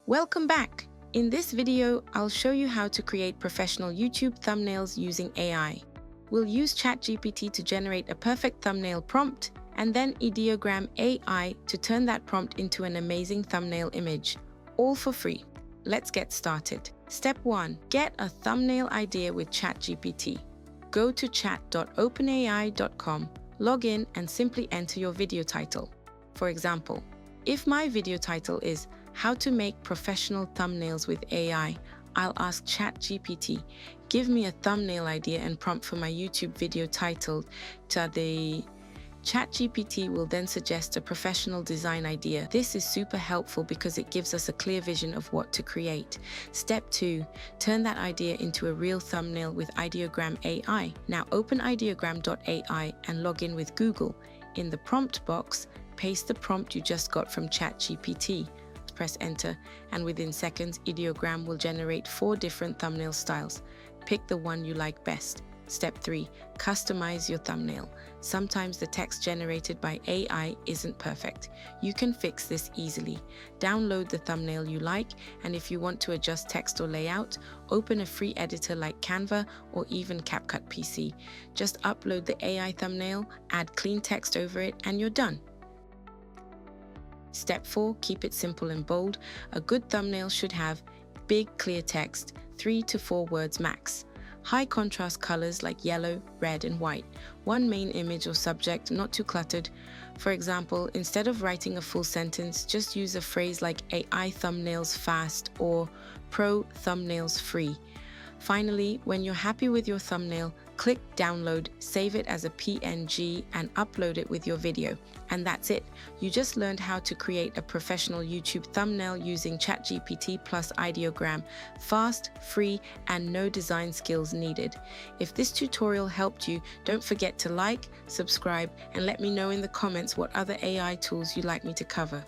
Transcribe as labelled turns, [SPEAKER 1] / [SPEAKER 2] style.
[SPEAKER 1] Welcome back! In this video, I'll show you how to create professional YouTube thumbnails using AI. We'll use ChatGPT to generate a perfect thumbnail prompt and then Ideogram AI to turn that prompt into an amazing thumbnail image, all for free. Let's get started. Step 1. Get a thumbnail idea with ChatGPT. Go to chat.openai.com, log in and simply enter your video title. For example, if my video title is How to Make Professional Thumbnails with AI, I'll ask ChatGPT, give me a thumbnail idea and prompt for my YouTube video titled the ChatGPT will then suggest a professional design idea. This is super helpful because it gives us a clear vision of what to create. Step 2. Turn that idea into a real thumbnail with Ideogram AI. Now open ideogram.ai and log in with Google. In the prompt box, paste the prompt you just got from ChatGPT. Press enter, and within seconds, Ideogram will generate 4 different thumbnail styles. Pick the one you like best. Step 3. Customize your thumbnail. Sometimes the text generated by AI isn't perfect. You can fix this easily. Download the thumbnail you like, and if you want to adjust text or layout, open a free editor like Canva or even CapCut PC. Just upload the AI thumbnail, add clean text over it, and you're done. Step 4. Keep it simple and bold. A good thumbnail should have big, clear text, 3 to 4 words max. High contrast colors like yellow, red, and white. One main image or subject, not too cluttered. For example, instead of writing a full sentence, just use a phrase like AI thumbnails fast or Pro thumbnails free. Finally, when you're happy with your thumbnail, click download, save it as a PNG and upload it with your video. And that's it. You just learned how to create a professional YouTube thumbnail using ChatGPT plus Ideogram. Fast, free, and no design skills needed. If this tutorial helped you, don't forget to like, subscribe, and let me know in the comments what other AI tools you'd like me to cover.